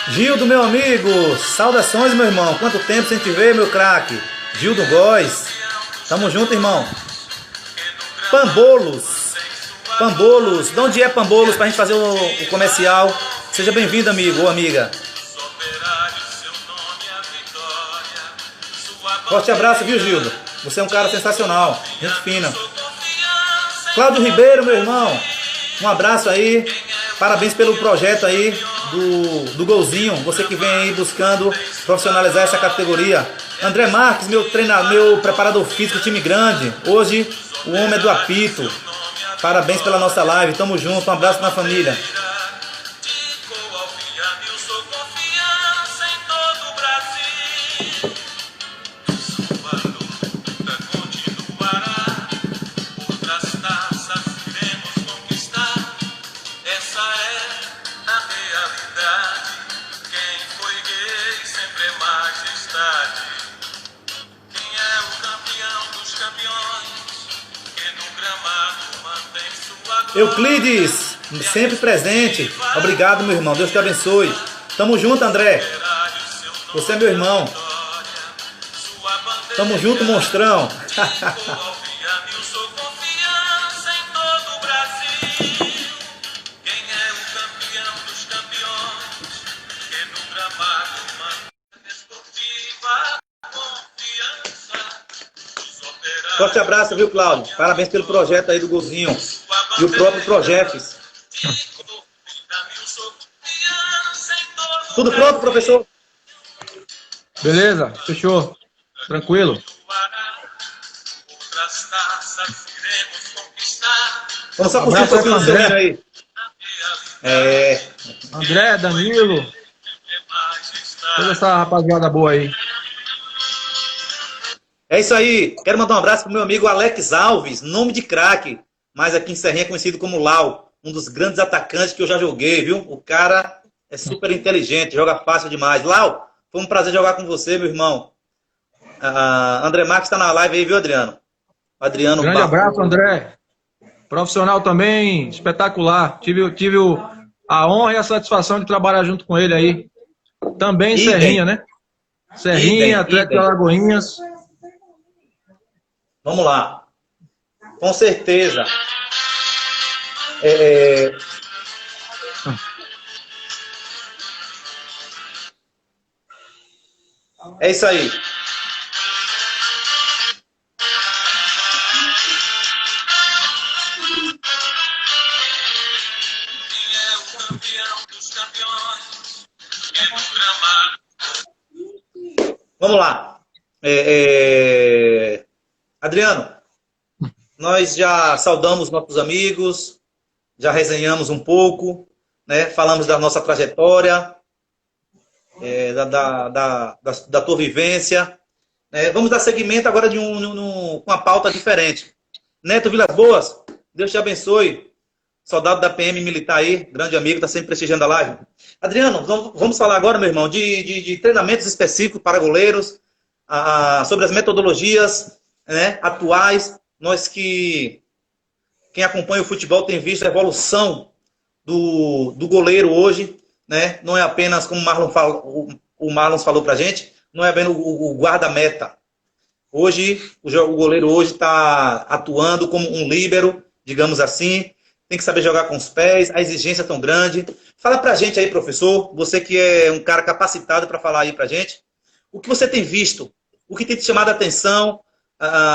Gildo, meu amigo, saudações, meu irmão. Quanto tempo sem te ver, meu craque? Gildo Góes, tamo junto, irmão. Pambolos, Pambolos, de onde é Pambolos pra gente fazer o comercial? Seja bem-vindo, amigo ou amiga. Forte abraço, viu, Gildo? Você é um cara sensacional, gente fina. Cláudio Ribeiro, meu irmão, um abraço aí. Parabéns pelo projeto aí do golzinho. Você que vem aí buscando profissionalizar essa categoria. André Marques, meu treinador, meu preparador físico, time grande. Hoje o homem é do apito. Parabéns pela nossa live. Tamo junto. Um abraço na família. Euclides, sempre presente. Obrigado, meu irmão. Deus te abençoe. Tamo junto, André. Você é meu irmão. Tamo junto, monstrão. Forte abraço, viu, Cláudio? Parabéns pelo projeto aí do golzinho. E o próprio Projetos. Tudo pronto, professor? Beleza, fechou. Tranquilo. Vamos só curtir um pouquinho do seu hino aí. André, Danilo. Toda essa rapaziada boa aí. É isso aí. Quero mandar um abraço pro meu amigo Alex Alves, nome de craque, mas aqui em Serrinha é conhecido como Lau, um dos grandes atacantes que eu já joguei, viu? O cara é super inteligente, joga fácil demais. Lau, foi um prazer jogar com você, meu irmão. André Marques está na live aí, viu, Adriano? Adriano. Grande abraço, André. Profissional também, espetacular. Tive a honra e a satisfação de trabalhar junto com ele aí. Também em Serrinha, né? Serrinha, Atlético Alagoinhas. Vamos lá. Com certeza. É isso aí. Vamos lá. Adriano, nós já saudamos nossos amigos, já resenhamos um pouco, né? Falamos da nossa trajetória, da tua vivência. Vamos dar seguimento agora com uma pauta diferente. Neto Vilas Boas, Deus te abençoe. Soldado da PM militar aí, grande amigo, está sempre prestigiando a live. Adriano, vamos falar agora, meu irmão, de treinamentos específicos para goleiros, sobre as metodologias, né, atuais. Quem acompanha o futebol tem visto a evolução do goleiro hoje, né? Não é apenas, como o Marlon falou pra gente, não é apenas o guarda-meta. Hoje, o goleiro hoje está atuando como um líbero, digamos assim, tem que saber jogar com os pés, a exigência é tão grande. Fala pra gente aí, professor, você que é um cara capacitado para falar aí pra gente, o que você tem visto, o que tem te chamado a atenção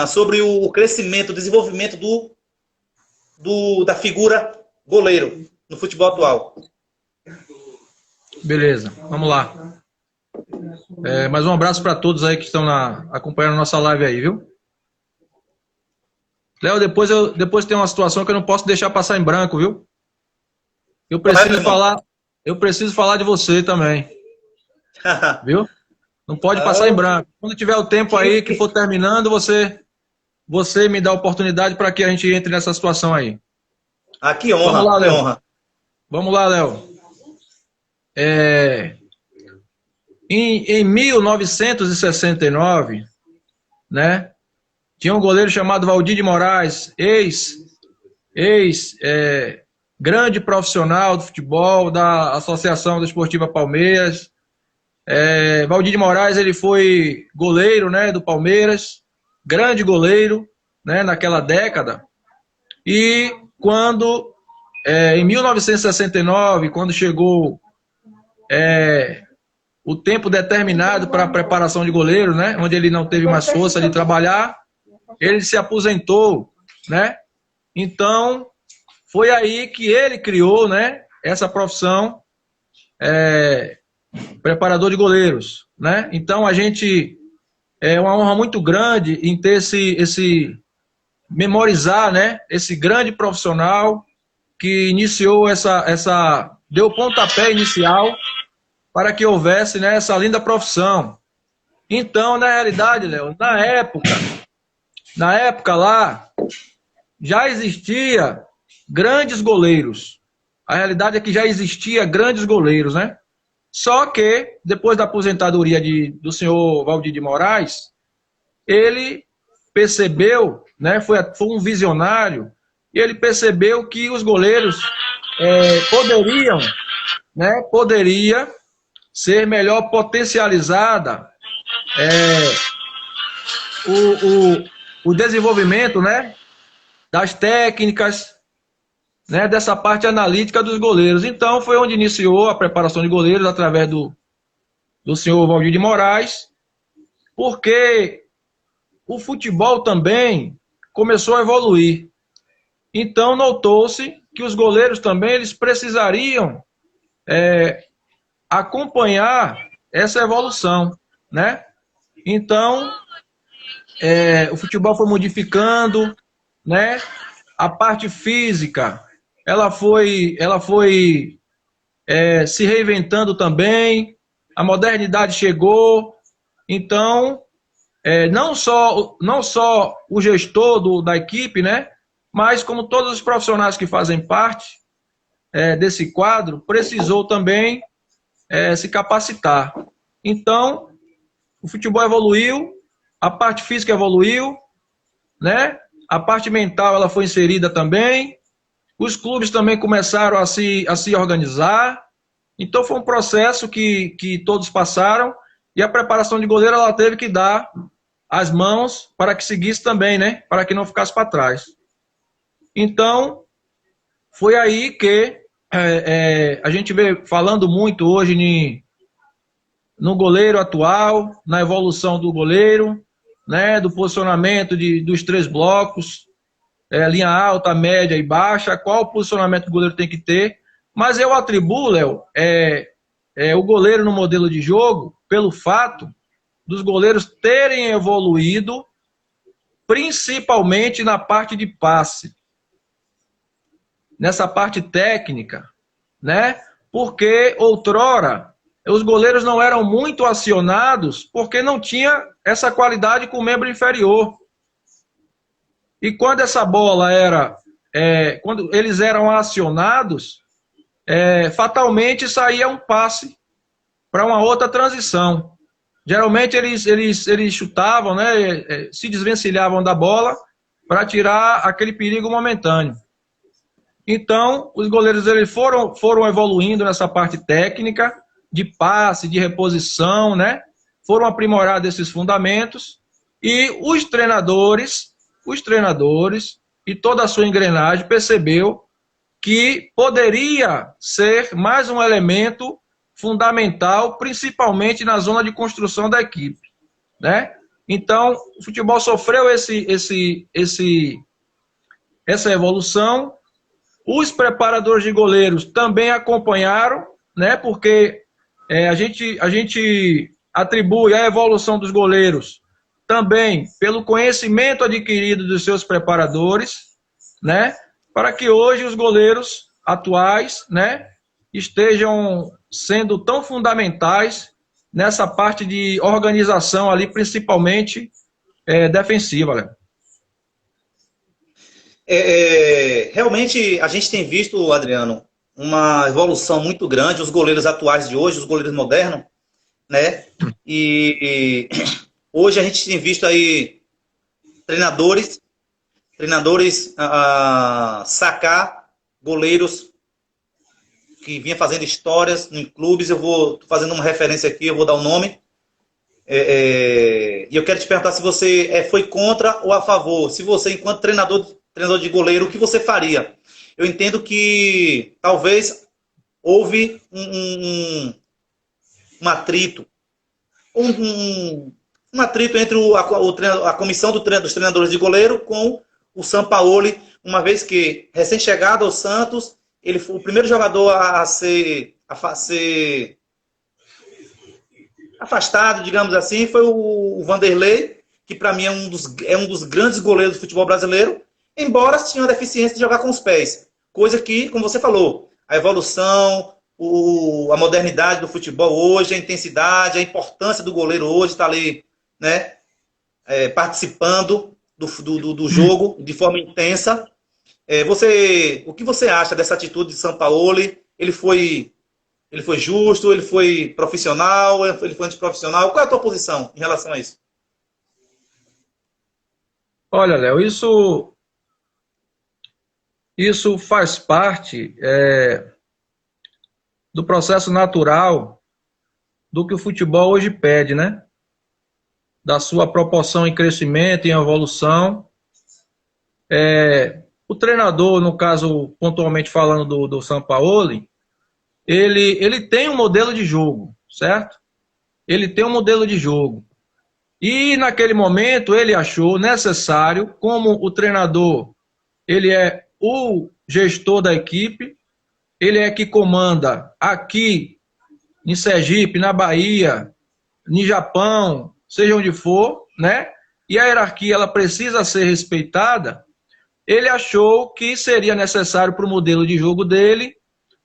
sobre o crescimento, o desenvolvimento da figura goleiro no futebol atual. Beleza, vamos lá. Mais um abraço para todos aí que estão acompanhando a nossa live aí, viu? Léo, depois tem uma situação que eu não posso deixar passar em branco, viu? Eu preciso falar de você também. Viu? Não pode passar em branco. Quando tiver o tempo aí que for terminando, você me dá a oportunidade para que a gente entre nessa situação aí. Que honra. Vamos lá, Léo. Honra. Vamos lá, Léo. Em 1969, né? Tinha um goleiro chamado Valdir de Moraes, grande profissional do futebol, da Associação Desportiva Palmeiras. Valdir de Moraes, ele foi goleiro, né, do Palmeiras, grande goleiro, né, naquela década. E quando, em 1969, quando chegou o tempo determinado para a preparação de goleiro, né, onde ele não teve mais força de trabalhar, ele se aposentou, né? Então, foi aí que ele criou, né, essa profissão, preparador de goleiros, né? Então, a gente, é uma honra muito grande em ter memorizar, né, esse grande profissional que iniciou deu o pontapé inicial para que houvesse, né, essa linda profissão. Então, na realidade, Léo, na época lá, já existia grandes goleiros. A realidade é que já existia grandes goleiros, né? Só que, depois da aposentadoria do senhor Valdir de Moraes, ele percebeu, né, foi um visionário, e ele percebeu que os goleiros poderia ser melhor potencializada o desenvolvimento, né, das técnicas, né, dessa parte analítica dos goleiros. Então, foi onde iniciou a preparação de goleiros através do senhor Valdir de Moraes, porque o futebol também começou a evoluir. Então, notou-se que os goleiros também eles precisariam acompanhar essa evolução, né? Então, o futebol foi modificando, né? A parte física, ela foi se reinventando também, a modernidade chegou, então, não só o gestor da equipe, né? Mas como todos os profissionais que fazem parte desse quadro, precisou também se capacitar. Então, o futebol evoluiu, a parte física evoluiu, né? A parte mental ela foi inserida também, os clubes também começaram a se organizar, então foi um processo que todos passaram, e a preparação de goleiro ela teve que dar as mãos para que seguisse também, né? Para que não ficasse para trás. Então, foi aí que a gente vê falando muito hoje no goleiro atual, na evolução do goleiro, né, do posicionamento dos 3 blocos, linha alta, média e baixa, qual o posicionamento que o goleiro tem que ter. Mas eu atribuo, Léo, o goleiro no modelo de jogo pelo fato dos goleiros terem evoluído, principalmente na parte de passe, nessa parte técnica, né? Porque outrora os goleiros não eram muito acionados porque não tinha essa qualidade com o membro inferior. E quando essa bola quando eles eram acionados, fatalmente saía um passe para uma outra transição. Geralmente eles chutavam, né, se desvencilhavam da bola para tirar aquele perigo momentâneo. Então, os goleiros eles foram evoluindo nessa parte técnica, de passe, de reposição, né? Foram aprimorando esses fundamentos, e os treinadores e toda a sua engrenagem percebeu que poderia ser mais um elemento fundamental, principalmente na zona de construção da equipe, né? Então, o futebol sofreu essa evolução. Os preparadores de goleiros também acompanharam, né? Porque a gente atribui a evolução dos goleiros também pelo conhecimento adquirido dos seus preparadores, né? Para que hoje os goleiros atuais, né, estejam sendo tão fundamentais nessa parte de organização ali, principalmente defensiva, né? Realmente a gente tem visto, Adriano, uma evolução muito grande, os goleiros atuais de hoje, os goleiros modernos, né? E hoje a gente tem visto aí treinadores sacar goleiros que vinha fazendo histórias em clubes. Eu vou fazendo uma referência aqui, eu vou dar o nome. E eu quero te perguntar se você foi contra ou a favor. Se você, enquanto treinador de goleiro, o que você faria? Eu entendo que talvez houve um atrito. Um atrito entre a comissão dos treinadores de goleiro com o Sampaoli, uma vez que, recém-chegado ao Santos, ele foi o primeiro jogador a ser afastado, digamos assim, foi o Vanderlei, que para mim é um dos grandes goleiros do futebol brasileiro, embora tinha uma deficiência de jogar com os pés. Coisa que, como você falou, a evolução, a modernidade do futebol hoje, a intensidade, a importância do goleiro hoje está ali, né, participando do jogo de forma intensa. O que você acha dessa atitude de Sampaoli? Ele foi justo, ele foi profissional, ele foi antiprofissional? Qual é a tua posição em relação a isso? Olha, Léo, isso faz parte do processo natural do que o futebol hoje pede, né? Da sua proporção em crescimento, em evolução. O treinador, no caso, pontualmente falando do Sampaoli, ele tem um modelo de jogo, certo? Ele tem um modelo de jogo. E naquele momento ele achou necessário, como o treinador, ele é o gestor da equipe, ele é que comanda aqui em Sergipe, na Bahia, no Japão, seja onde for, né? E a hierarquia ela precisa ser respeitada. Ele achou que seria necessário para o modelo de jogo dele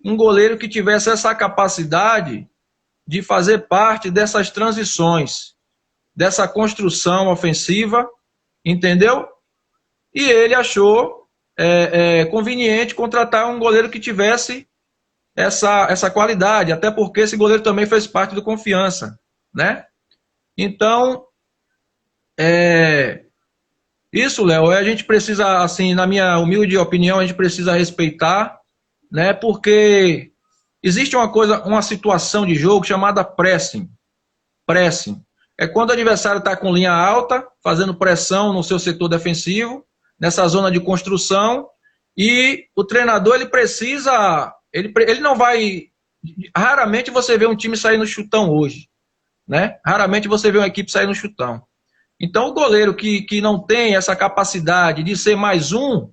um goleiro que tivesse essa capacidade de fazer parte dessas transições, dessa construção ofensiva, entendeu? E ele achou conveniente contratar um goleiro que tivesse essa qualidade, até porque esse goleiro também fez parte do Confiança, né? Então, isso, Léo, a gente precisa, assim, na minha humilde opinião, a gente precisa respeitar, né? Porque existe uma situação de jogo chamada pressing. Pressing. É quando o adversário está com linha alta, fazendo pressão no seu setor defensivo, nessa zona de construção, e o treinador, ele precisa... Ele não vai... Raramente você vê um time sair no chutão hoje, né? Raramente você vê uma equipe sair no chutão. Então, o goleiro que não tem essa capacidade de ser mais um,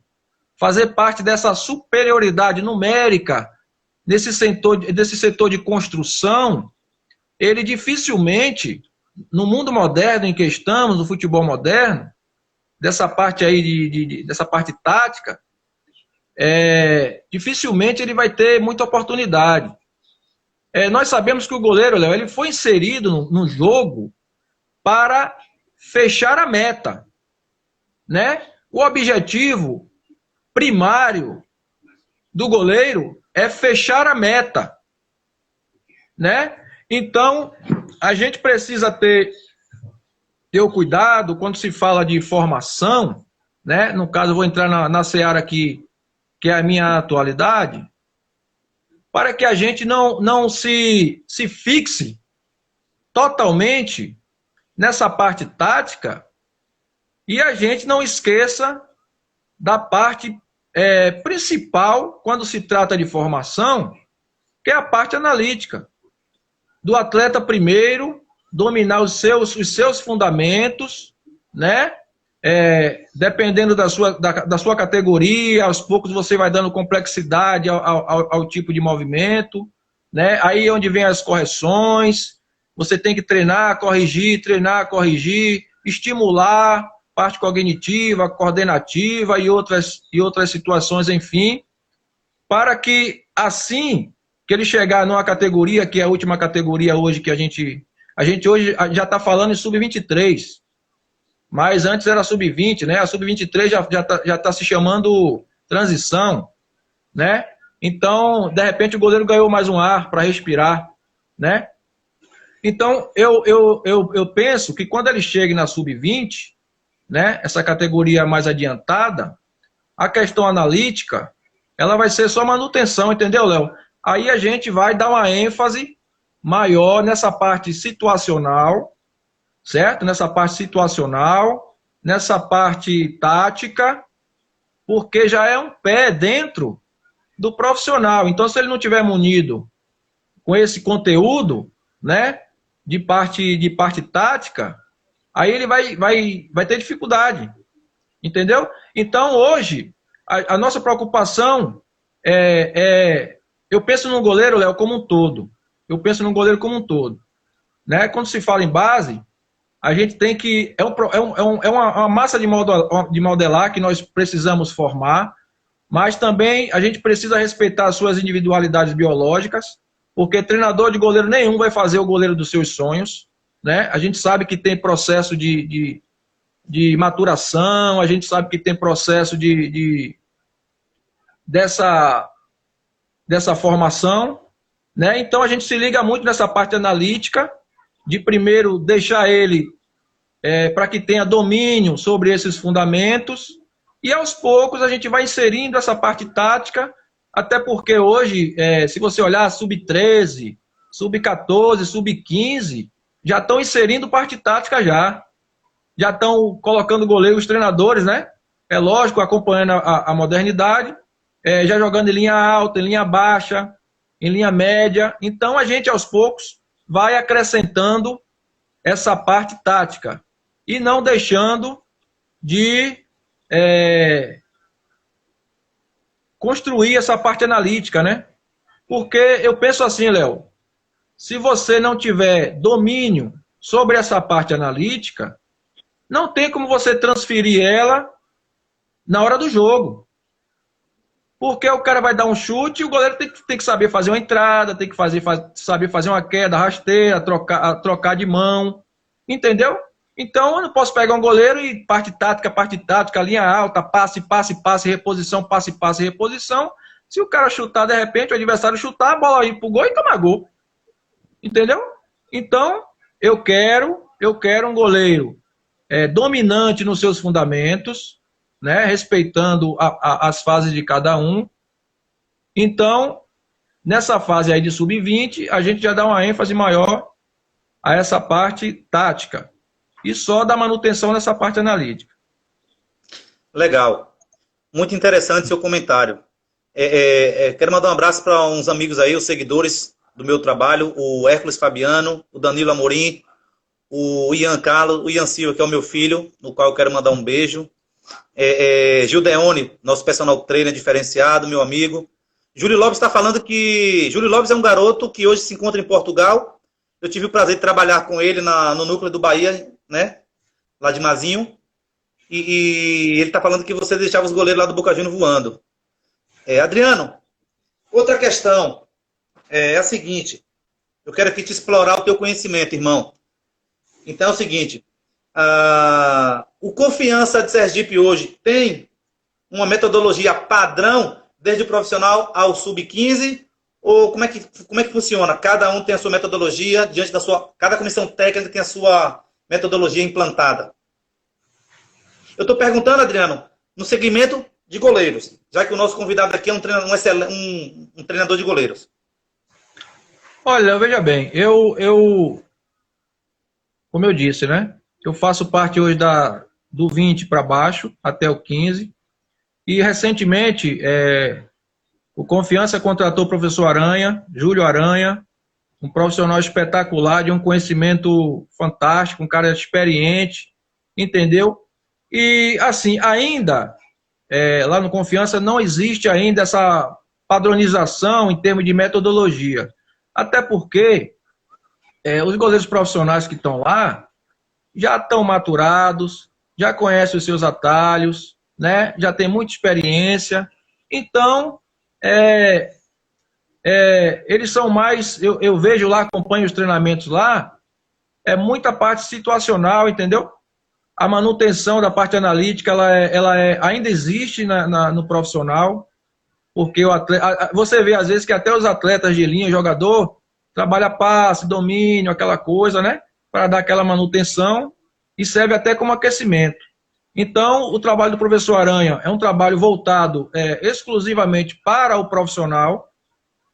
fazer parte dessa superioridade numérica desse setor de construção, ele dificilmente, no mundo moderno em que estamos, no futebol moderno, dessa parte aí, dessa parte tática, dificilmente ele vai ter muita oportunidade. Nós sabemos que o goleiro, Léo, ele foi inserido no jogo para fechar a meta, né? O objetivo primário do goleiro é fechar a meta, né? Então, a gente precisa ter o cuidado quando se fala de formação, né? No caso, eu vou entrar na seara aqui, que é a minha atualidade, para que a gente não se fixe totalmente nessa parte tática e a gente não esqueça da parte principal quando se trata de formação, que é a parte analítica. Do atleta primeiro, dominar os seus fundamentos, né? Dependendo da sua categoria, aos poucos você vai dando complexidade ao tipo de movimento, né? Aí é onde vem as correções, você tem que treinar, corrigir, estimular parte cognitiva, coordenativa e outras situações, enfim, para que assim que ele chegar numa categoria, que é a última categoria hoje que a gente hoje já está falando em sub-23, mas antes era sub-20, né? A sub-23 já tá se chamando transição, né? Então, de repente, o goleiro ganhou mais um ar para respirar, né? Então, eu penso que quando ele chega na sub-20, né, essa categoria mais adiantada, a questão analítica, ela vai ser só manutenção, entendeu, Léo? aí a gente vai dar uma ênfase maior nessa parte situacional, certo? Nessa parte situacional, nessa parte tática, porque já é um pé dentro do profissional. Então, se ele não tiver munido com esse conteúdo, né, de parte tática, aí ele vai ter dificuldade, entendeu? Então, hoje, a nossa preocupação eu penso no goleiro, Léo, como um todo. Eu penso no goleiro como um todo. Né? Quando se fala em base, a gente tem que... É uma massa de modelar que nós precisamos formar, mas também a gente precisa respeitar as suas individualidades biológicas, porque treinador de goleiro nenhum vai fazer o goleiro dos seus sonhos. Né? A gente sabe que tem processo de maturação, a gente sabe que tem processo dessa formação, né? Então a gente se liga muito nessa parte analítica, de primeiro deixar ele para que tenha domínio sobre esses fundamentos, e aos poucos a gente vai inserindo essa parte tática, até porque hoje, se você olhar sub-13, sub-14, sub-15, já estão inserindo parte tática já estão colocando goleiro, os treinadores, né? É lógico, acompanhando a modernidade, já jogando em linha alta, em linha baixa, em linha média. Então, a gente, aos poucos, vai acrescentando essa parte tática e não deixando de construir essa parte analítica, né? Porque eu penso assim, Léo, se você não tiver domínio sobre essa parte analítica, não tem como você transferir ela na hora do jogo. Porque o cara vai dar um chute e o goleiro tem que saber fazer uma entrada, tem que saber fazer uma queda rasteira, trocar de mão. Entendeu? Então, eu não posso pegar um goleiro e parte tática, linha alta, passe, reposição, passe, reposição. Se o cara chutar, de repente, o adversário chutar, a bola ir pro gol e tomar gol. Entendeu? Então, eu quero um goleiro dominante nos seus fundamentos, né, respeitando as fases de cada um. Então, nessa fase aí de sub-20, a gente já dá uma ênfase maior a essa parte tática e só dá manutenção nessa parte analítica. Legal. Muito interessante seu comentário. Quero mandar um abraço para uns amigos aí, os seguidores do meu trabalho, o Hércules Fabiano, o Danilo Amorim, o Ian Carlos, o Ian Silva, que é o meu filho, no qual eu quero mandar um beijo. Gil Deone, nosso personal trainer diferenciado, meu amigo. Júlio Lopes está falando que... Júlio Lopes é um garoto que hoje se encontra em Portugal. Eu tive o prazer de trabalhar com ele no núcleo do Bahia, né? Lá de Mazinho. E ele está falando que você deixava os goleiros lá do Boca Juniors voando. Adriano, outra questão é a seguinte. Eu quero aqui te explorar o teu conhecimento, irmão. Então é o seguinte... o Confiança de Sergipe hoje tem uma metodologia padrão, desde o profissional ao sub-15, ou como é que funciona? Cada um tem a sua metodologia, cada comissão técnica tem a sua metodologia implantada. Eu estou perguntando, Adriano, no segmento de goleiros, já que o nosso convidado aqui é um treinador de goleiros. Olha, veja bem, como eu disse, né? Eu faço parte hoje do 20 para baixo, até o 15. E, recentemente, o Confiança contratou o professor Aranha, Júlio Aranha, um profissional espetacular, de um conhecimento fantástico, um cara experiente, entendeu? E, assim, ainda, lá no Confiança, não existe ainda essa padronização em termos de metodologia. Até porque os goleiros profissionais que estão lá já estão maturados, já conhecem os seus atalhos, né? Já tem muita experiência. Então, eles são mais... Eu vejo lá, acompanho os treinamentos lá, muita parte situacional, entendeu? A manutenção da parte analítica, ainda existe no profissional, porque você vê, às vezes, que até os atletas de linha, jogador, trabalha passe, domínio, aquela coisa, né? Para dar aquela manutenção, e serve até como aquecimento. Então, o trabalho do professor Aranha é um trabalho voltado exclusivamente para o profissional,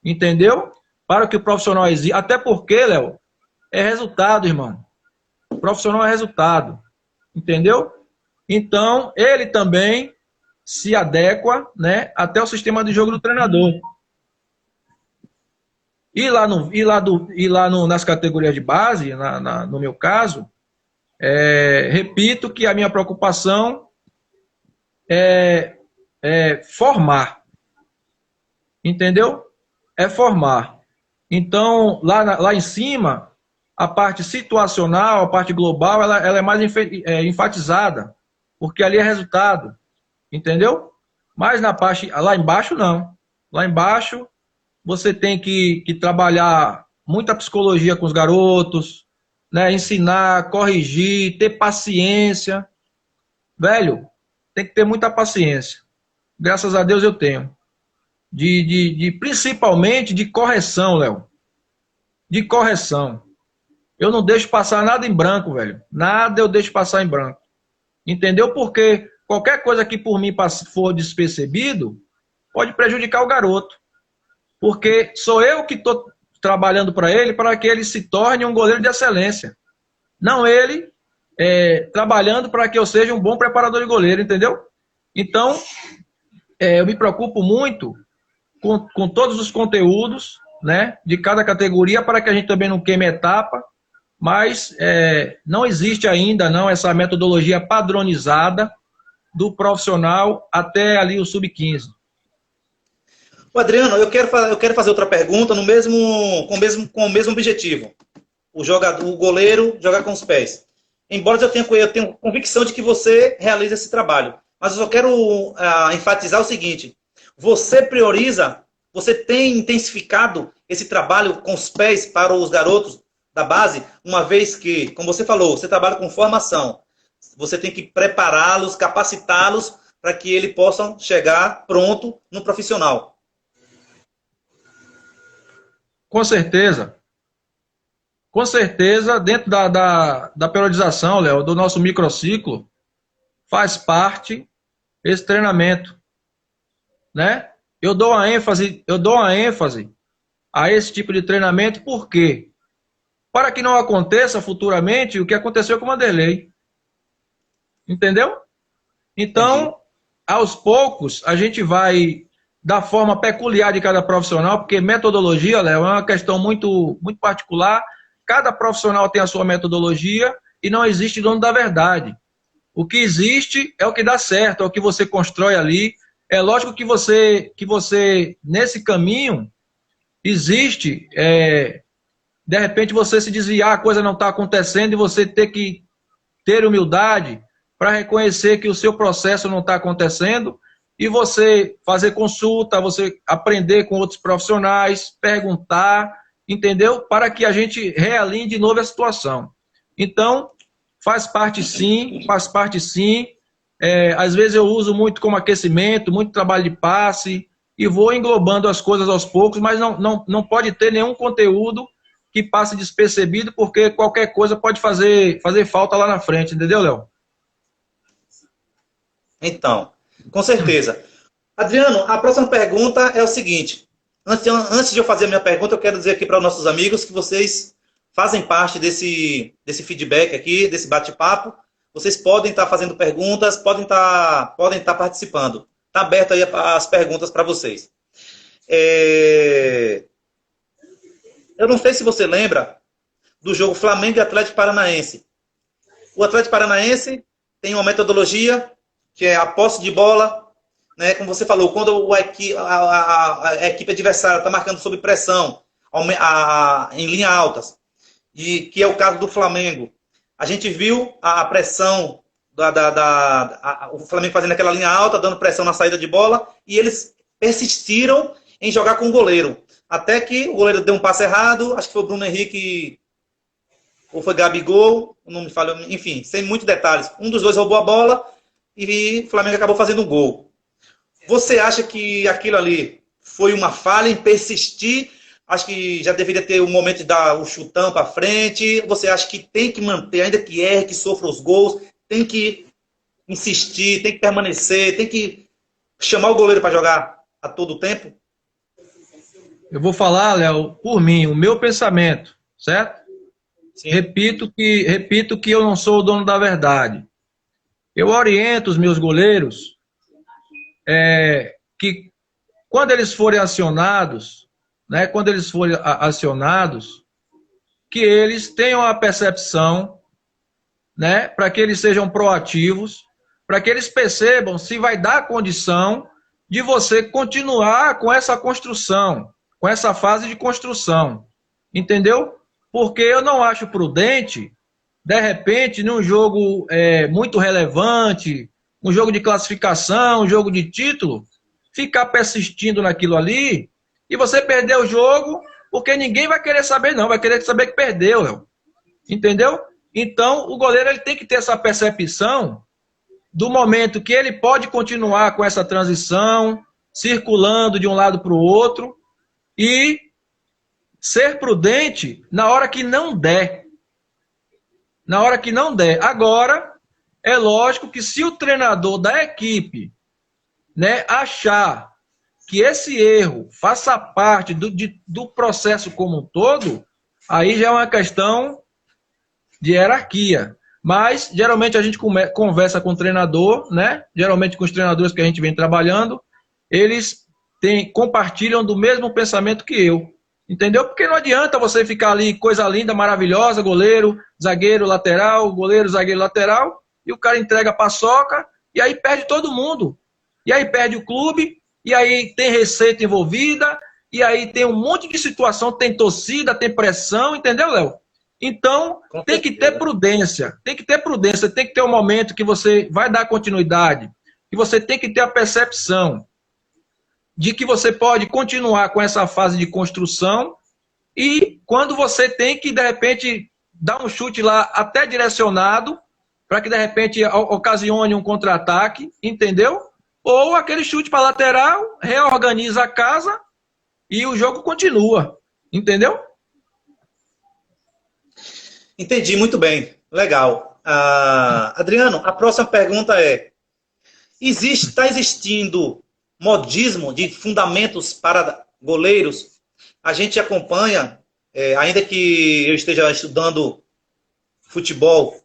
entendeu? Para que o profissional exija. Até porque, Léo, é resultado, irmão. O profissional é resultado, entendeu? Então, ele também se adequa, né, até o sistema de jogo do treinador. Nas categorias de base, no meu caso, repito que a minha preocupação é formar, entendeu? É formar. Então, lá em cima, a parte situacional, a parte global, ela é mais enfatizada, porque ali é resultado, entendeu? Mas na parte, lá embaixo, não. Lá embaixo, você tem que trabalhar muita psicologia com os garotos, né? Ensinar, corrigir, ter paciência. Velho, tem que ter muita paciência. Graças a Deus eu tenho. Principalmente de correção, Léo. De correção. Eu não deixo passar nada em branco, velho. Nada eu deixo passar em branco. Entendeu? Porque qualquer coisa que por mim for despercebido, pode prejudicar o garoto. Porque sou eu que estou trabalhando para que ele se torne um goleiro de excelência. Não ele trabalhando para que eu seja um bom preparador de goleiro, entendeu? Então, eu me preocupo muito com todos os conteúdos, né, de cada categoria, para que a gente também não queime etapa, mas não existe ainda essa metodologia padronizada do profissional até ali o sub-15. Adriano, eu quero fazer outra pergunta com o mesmo objetivo. O goleiro jogar com os pés. Embora eu tenha convicção de que você realiza esse trabalho. Mas eu só quero enfatizar o seguinte. Você tem intensificado esse trabalho com os pés para os garotos da base, uma vez que, como você falou, você trabalha com formação. Você tem que prepará-los, capacitá-los para que eles possam chegar pronto no profissional. Com certeza. Com certeza, dentro da periodização, Léo, do nosso microciclo, faz parte esse treinamento, né? Eu dou uma ênfase a esse tipo de treinamento, por quê? Para que não aconteça futuramente o que aconteceu com o Vanderlei. Entendeu? Então, entendi. Aos poucos, a gente vai, da forma peculiar de cada profissional, porque metodologia, Léo, é uma questão muito, muito particular. Cada profissional tem a sua metodologia e não existe dono da verdade. O que existe é o que dá certo, é o que você constrói ali. É lógico que você nesse caminho, existe, de repente você se desviar, a coisa não está acontecendo e você ter que ter humildade para reconhecer que o seu processo não está acontecendo e você fazer consulta, você aprender com outros profissionais, perguntar, entendeu? Para que a gente realinhe de novo a situação. Então, faz parte sim. Às vezes eu uso muito como aquecimento, muito trabalho de passe e vou englobando as coisas aos poucos, mas não pode ter nenhum conteúdo que passe despercebido, porque qualquer coisa pode fazer falta lá na frente, entendeu, Léo? Então, com certeza. Adriano, a próxima pergunta é o seguinte. Antes de eu fazer a minha pergunta, eu quero dizer aqui para os nossos amigos que vocês fazem parte desse feedback aqui, desse bate-papo. Vocês podem estar fazendo perguntas, podem estar participando. Está aberto aí as perguntas para vocês. Eu não sei se você lembra do jogo Flamengo e Atlético Paranaense. O Atlético Paranaense tem uma metodologia que é a posse de bola, né? Como você falou, quando a equipe adversária está marcando sob pressão, em linhas altas, e que é o caso do Flamengo. A gente viu a pressão, o Flamengo fazendo aquela linha alta, dando pressão na saída de bola, e eles persistiram em jogar com o goleiro. Até que o goleiro deu um passe errado, acho que foi o Bruno Henrique, ou foi Gabigol, não me falha, enfim, sem muitos detalhes. Um dos dois roubou a bola e o Flamengo acabou fazendo um gol. Você acha que aquilo ali foi uma falha em persistir? Acho que já deveria ter o momento de dar o chutão para frente. Você acha que tem que manter, ainda que erre, que sofra os gols, tem que insistir, tem que permanecer, tem que chamar o goleiro para jogar a todo tempo? eu vou falar, Léo, por mim, o meu pensamento, certo? Sim. Repito que eu não sou o dono da verdade. Eu oriento os meus goleiros que quando eles forem acionados, né, que eles tenham a percepção, né, para que eles sejam proativos, para que eles percebam se vai dar condição de você continuar com essa construção, com essa fase de construção, entendeu? Porque eu não acho prudente, de repente, num jogo muito relevante, um jogo de classificação, um jogo de título, ficar persistindo naquilo ali e você perder o jogo, porque ninguém vai querer saber não, vai querer saber que perdeu, Léo. Entendeu? Então, o goleiro ele tem que ter essa percepção do momento que ele pode continuar com essa transição, circulando de um lado para o outro e ser prudente na hora que não der. Na hora que não der. Agora, é lógico que se o treinador da equipe, né, achar que esse erro faça parte do processo como um todo, aí já é uma questão de hierarquia. Mas, geralmente, a gente conversa com o treinador, né? Geralmente, com os treinadores que a gente vem trabalhando, eles compartilham do mesmo pensamento que eu. Entendeu? Porque não adianta você ficar ali, coisa linda, maravilhosa, goleiro, zagueiro, lateral, goleiro, zagueiro, lateral, e o cara entrega a paçoca, e aí perde todo mundo. E aí perde o clube, e aí tem receita envolvida, e aí tem um monte de situação, tem torcida, tem pressão, entendeu, Léo? Então, tem que ter prudência, tem que ter um momento que você vai dar continuidade, que você tem que ter a percepção de que você pode continuar com essa fase de construção e quando você tem que, de repente, dar um chute lá até direcionado, para que, de repente, ocasione um contra-ataque, entendeu? Ou aquele chute para lateral, reorganiza a casa e o jogo continua, entendeu? Entendi, muito bem. Legal. Adriano, a próxima pergunta é: está existindo modismo de fundamentos para goleiros? A gente acompanha, ainda que eu esteja estudando futebol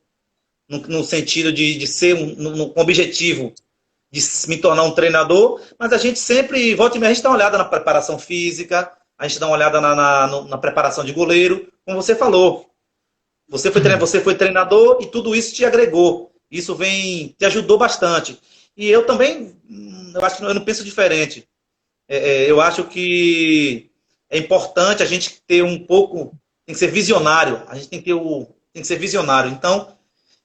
no sentido de ser um objetivo de me tornar um treinador, mas a gente sempre, volta e meia, a gente dá uma olhada na preparação física, a gente dá uma olhada na preparação de goleiro, como você falou. Você foi treinador e tudo isso te agregou. Isso te ajudou bastante. E eu também, eu acho que eu não penso diferente. Eu acho que é importante a gente ter um pouco, tem que ser visionário. A gente tem que ser visionário. Então,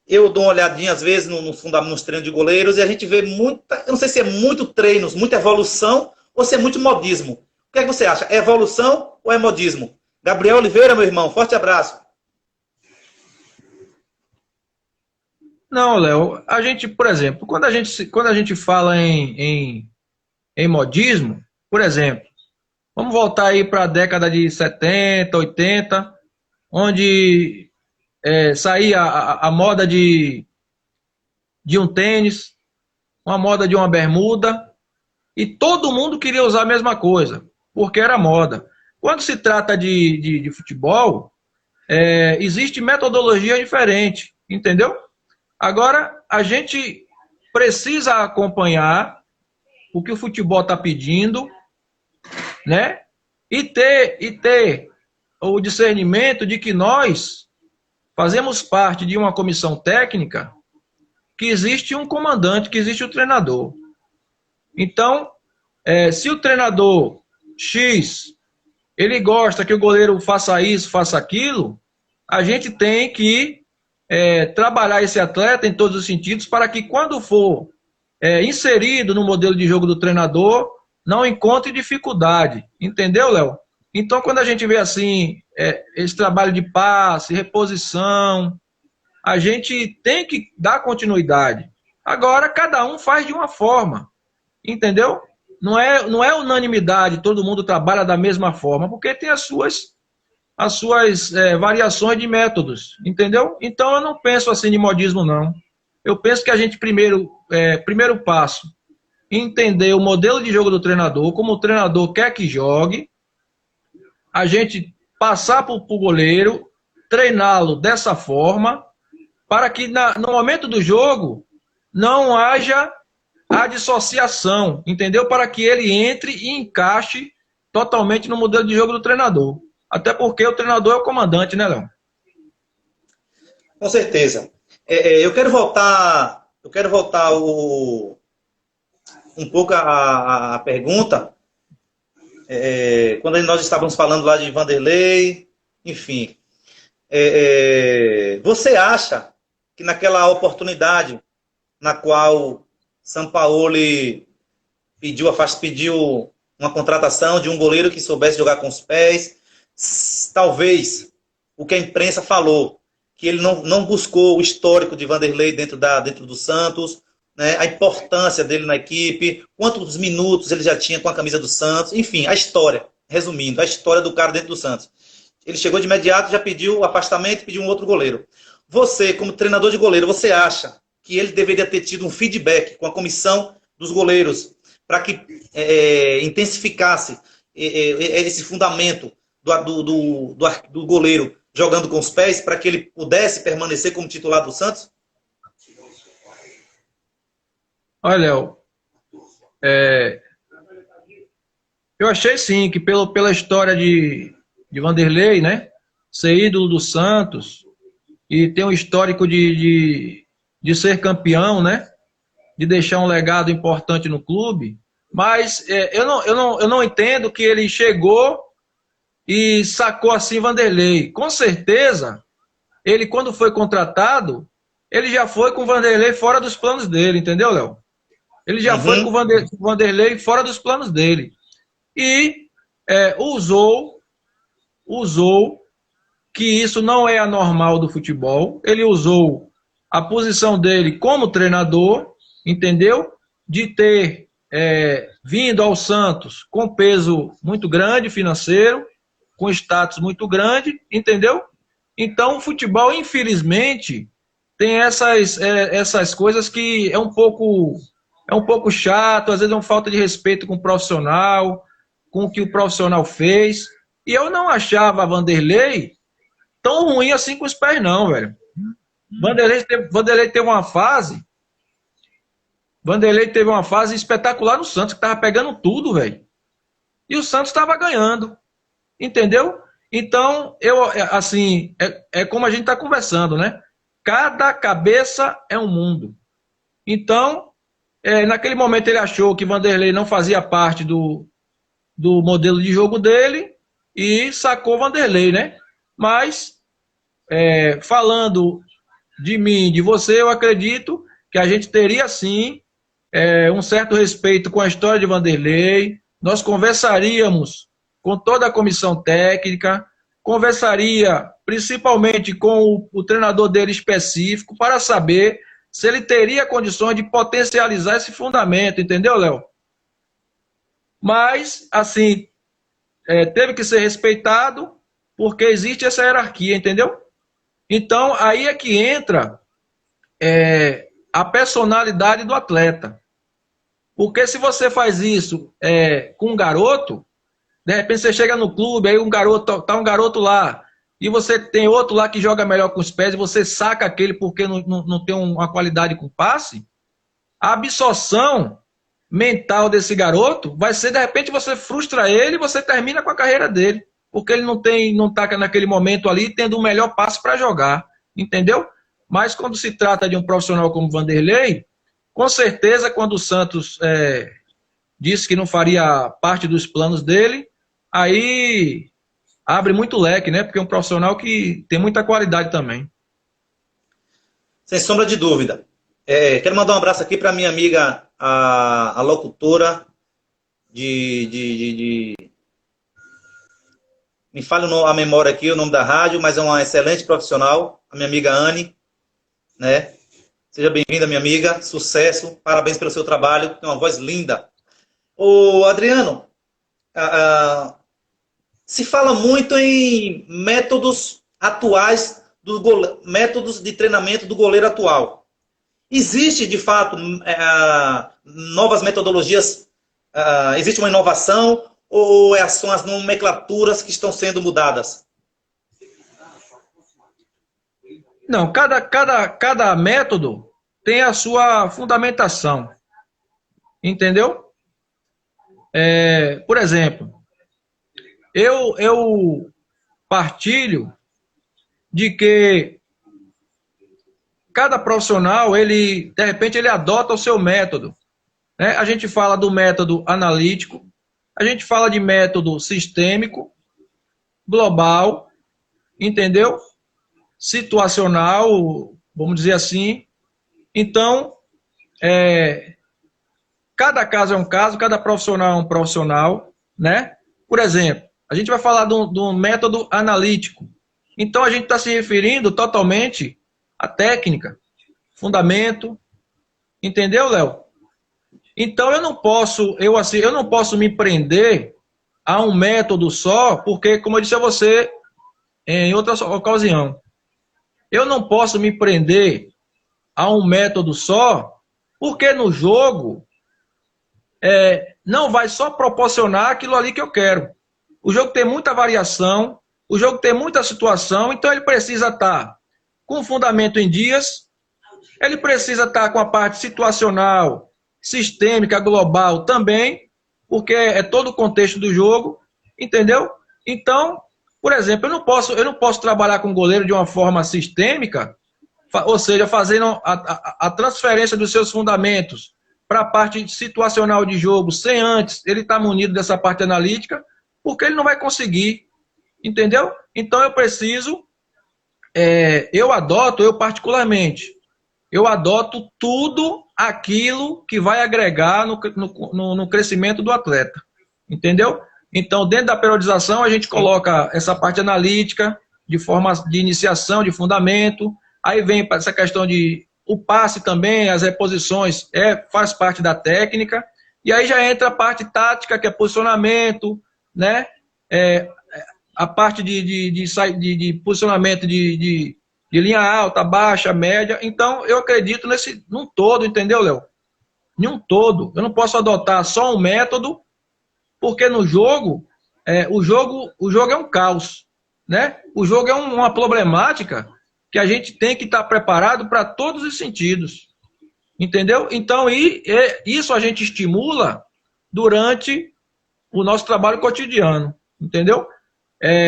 eu dou uma olhadinha às vezes nos treinos de goleiros e a gente vê muita, eu não sei se é muito treinos, muita evolução ou se é muito modismo. O que é que você acha? É evolução ou é modismo? Gabriel Oliveira, meu irmão, forte abraço. Não, Léo, a gente, por exemplo, quando a gente fala em modismo, por exemplo, vamos voltar aí para a década de 70, 80, onde saía a moda de um tênis, uma moda de uma bermuda, e todo mundo queria usar a mesma coisa, porque era moda. Quando se trata de futebol, existe metodologia diferente, entendeu? Agora, a gente precisa acompanhar o que o futebol está pedindo, né? E ter o discernimento de que nós fazemos parte de uma comissão técnica que existe um comandante, que existe o treinador. Então, se o treinador X, ele gosta que o goleiro faça isso, faça aquilo, a gente tem que trabalhar esse atleta em todos os sentidos para que quando for inserido no modelo de jogo do treinador, não encontre dificuldade. Entendeu, Léo? Então, quando a gente vê assim, esse trabalho de passe, reposição, a gente tem que dar continuidade. Agora, cada um faz de uma forma. Entendeu? Não é unanimidade, todo mundo trabalha da mesma forma, porque tem as suas variações de métodos, entendeu? Então eu não penso assim de modismo, não. Eu penso que a gente primeiro passo, entender o modelo de jogo do treinador, como o treinador quer que jogue, a gente passar para o goleiro, treiná-lo dessa forma, para que no momento do jogo não haja a dissociação, entendeu? Para que ele entre e encaixe totalmente no modelo de jogo do treinador. Até porque o treinador é o comandante, né, Léo? Com certeza. Eu quero voltar um pouco a pergunta, quando nós estávamos falando lá de Vanderlei, enfim. Você acha que naquela oportunidade na qual Sampaoli pediu uma contratação de um goleiro que soubesse jogar com os pés, talvez o que a imprensa falou, que ele não buscou o histórico de Vanderlei dentro do Santos, né, a importância dele na equipe, quantos minutos ele já tinha com a camisa do Santos, enfim, a história, resumindo, a história do cara dentro do Santos. Ele chegou de imediato, já pediu o afastamento e pediu um outro goleiro. Você, como treinador de goleiro, você acha que ele deveria ter tido um feedback com a comissão dos goleiros para que intensificasse esse fundamento do goleiro jogando com os pés para que ele pudesse permanecer como titular do Santos? Olha, Léo, eu achei sim que pela história de Vanderlei, né, ser ídolo do Santos e ter um histórico de ser campeão, né, de deixar um legado importante no clube, mas eu não entendo que ele chegou e sacou assim Vanderlei. Com certeza, ele quando foi contratado, ele já foi com o Vanderlei fora dos planos dele, entendeu, Léo? Ele já foi com o Vanderlei fora dos planos dele. E usou que isso não é anormal do futebol. Ele usou a posição dele como treinador, entendeu? De ter vindo ao Santos com peso muito grande financeiro, com status muito grande, entendeu? Então o futebol, infelizmente, tem essas coisas que é um pouco chato, às vezes é uma falta de respeito com o profissional, com o que o profissional fez. E eu não achava Vanderlei tão ruim assim com os pés, não, velho. Vanderlei teve uma fase espetacular no Santos, que tava pegando tudo, velho. E o Santos estava ganhando. Entendeu? Então, como a gente está conversando, né? Cada cabeça é um mundo. Então, naquele momento ele achou que Vanderlei não fazia parte do modelo de jogo dele e sacou Vanderlei, né? Mas, falando de mim, de você, eu acredito que a gente teria, sim, um certo respeito com a história de Vanderlei. Nós conversaríamos com toda a comissão técnica, conversaria principalmente com o treinador dele específico para saber se ele teria condições de potencializar esse fundamento, entendeu, Léo? Mas, assim, teve que ser respeitado porque existe essa hierarquia, entendeu? Então, aí é que entra a personalidade do atleta. Porque se você faz isso com um garoto, de repente você chega no clube, aí um garoto lá, e você tem outro lá que joga melhor com os pés, e você saca aquele porque não tem uma qualidade com passe, a absorção mental desse garoto vai ser, de repente, você frustra ele e você termina com a carreira dele, porque ele não está naquele momento ali tendo o melhor passe para jogar, entendeu? Mas quando se trata de um profissional como Vanderlei, com certeza, quando o Santos disse que não faria parte dos planos dele, aí abre muito leque, né? Porque é um profissional que tem muita qualidade também. Sem sombra de dúvida. Quero mandar um abraço aqui para minha amiga, a locutora me fale a memória aqui, o nome da rádio, mas é uma excelente profissional, a minha amiga Anne, né? Seja bem-vinda, minha amiga. Sucesso. Parabéns pelo seu trabalho. Tem uma voz linda. Ô, Adriano, se fala muito em métodos atuais, métodos de treinamento do goleiro atual. Existe, de fato, novas metodologias? Existe uma inovação? ou são as nomenclaturas que estão sendo mudadas? Não, cada método tem a sua fundamentação. Entendeu? Por exemplo, eu partilho de que cada profissional, de repente, ele adota o seu método. Né? A gente fala do método analítico, a gente fala de método sistêmico, global, entendeu? Situacional, vamos dizer assim. Então, cada caso é um caso, cada profissional é um profissional, né? Por exemplo, a gente vai falar de um método analítico. Então, a gente está se referindo totalmente à técnica, fundamento, entendeu, Léo? Então, eu não posso me prender a um método só, porque, como eu disse a você em outra ocasião, eu não posso me prender a um método só, porque no jogo não vai só proporcionar aquilo ali que eu quero. O jogo tem muita variação, o jogo tem muita situação, então ele precisa estar com o fundamento em dias, ele precisa estar com a parte situacional, sistêmica, global também, porque é todo o contexto do jogo, entendeu? Então, por exemplo, eu não posso trabalhar com o goleiro de uma forma sistêmica, ou seja, fazendo a transferência dos seus fundamentos para a parte situacional de jogo, sem antes ele estar munido dessa parte analítica, porque ele não vai conseguir, entendeu? Então eu preciso, eu particularmente, eu adoto tudo aquilo que vai agregar no crescimento do atleta, entendeu? Então, dentro da periodização, a gente coloca essa parte analítica, de forma de iniciação, de fundamento, aí vem essa questão de o passe também, as reposições, faz parte da técnica, e aí já entra a parte tática, que é posicionamento, né? A parte de posicionamento de linha alta, baixa, média. Então, eu acredito num todo, entendeu, Léo? Num todo. Eu não posso adotar só um método, porque no jogo, o jogo é um caos, né? O jogo é uma problemática que a gente tem que estar preparado para todos os sentidos, entendeu? Então, isso a gente estimula durante o nosso trabalho cotidiano, entendeu?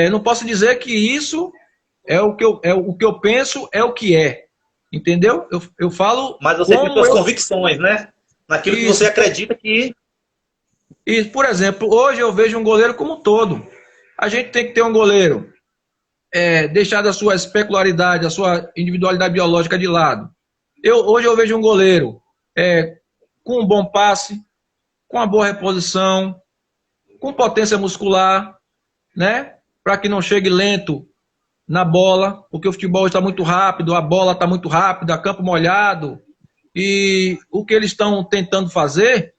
Não posso dizer que isso o que eu penso é o que é, entendeu? Eu falo... Mas você tem suas convicções, né? Naquilo que você acredita que... E, por exemplo, hoje eu vejo um goleiro como um todo. A gente tem que ter um goleiro deixar a sua especularidade, a sua individualidade biológica de lado. Hoje eu vejo um goleiro com um bom passe, com uma boa reposição, com potência muscular, né? Para que não chegue lento na bola, porque o futebol está muito rápido, a bola está muito rápida, campo molhado, e o que eles estão tentando fazer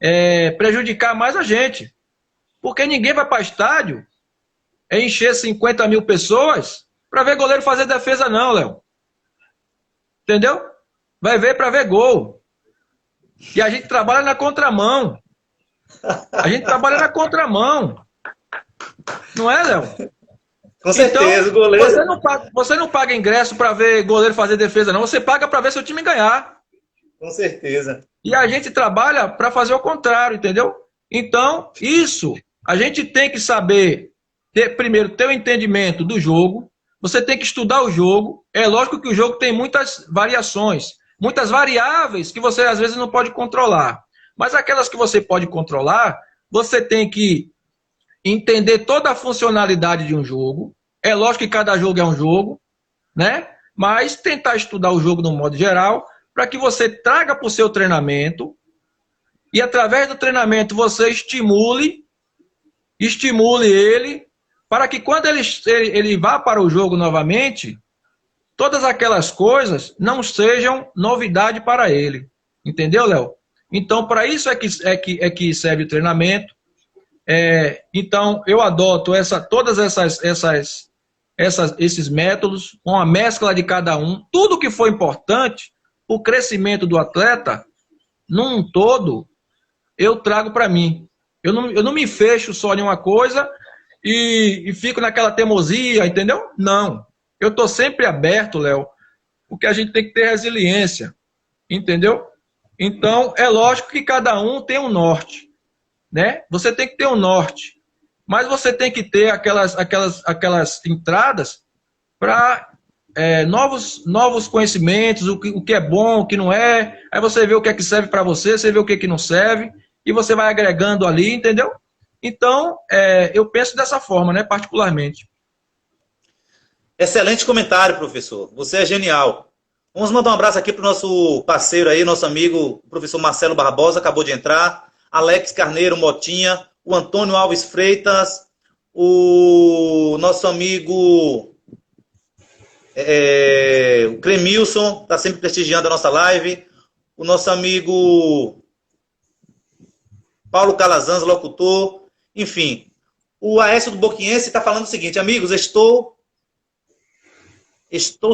é prejudicar mais a gente, porque ninguém vai para estádio encher 50 mil pessoas para ver goleiro fazer defesa não, Léo. Entendeu? Vai ver para ver gol. E a gente trabalha na contramão. A gente trabalha na contramão. Não é, Léo? Com certeza, então, goleiro... Você não paga ingresso para ver goleiro fazer defesa, não. Você paga para ver seu time ganhar. Com certeza. E a gente trabalha para fazer o contrário, entendeu? Então, isso, a gente tem que saber, primeiro, ter o entendimento do jogo. Você tem que estudar o jogo. É lógico que o jogo tem muitas variações, muitas variáveis que você, às vezes, não pode controlar. Mas aquelas que você pode controlar, você tem que entender toda a funcionalidade de um jogo. É lógico que cada jogo é um jogo, né? Mas tentar estudar o jogo no modo geral, para que você traga para o seu treinamento e, através do treinamento, você estimule ele, para que quando ele vá para o jogo novamente, todas aquelas coisas não sejam novidade para ele. Entendeu, Léo? Então, para isso é que serve o treinamento. Então, eu adoto todas esses métodos, uma mescla de cada um. Tudo que for importante, o crescimento do atleta, num todo, eu trago para mim. Eu não me fecho só em uma coisa e fico naquela teimosia, entendeu? Não. Eu estou sempre aberto, Léo, porque a gente tem que ter resiliência, entendeu? Então, é lógico que cada um tem um norte, né? Você tem que ter um norte, mas você tem que ter aquelas entradas para novos conhecimentos, o que é bom, o que não é. Aí você vê o que é que serve para você, você vê o que é que não serve, e você vai agregando ali, entendeu? Então, eu penso dessa forma, né, particularmente. Excelente comentário, professor. Você é genial. Vamos mandar um abraço aqui para o nosso parceiro aí, nosso amigo, o professor Marcelo Barbosa, acabou de entrar, Alex Carneiro Motinha, o Antônio Alves Freitas, o nosso amigo o Clemilson, está sempre prestigiando a nossa live, o nosso amigo Paulo Calazans, locutor, enfim. O Aécio do Boquiense está falando o seguinte: amigos, estou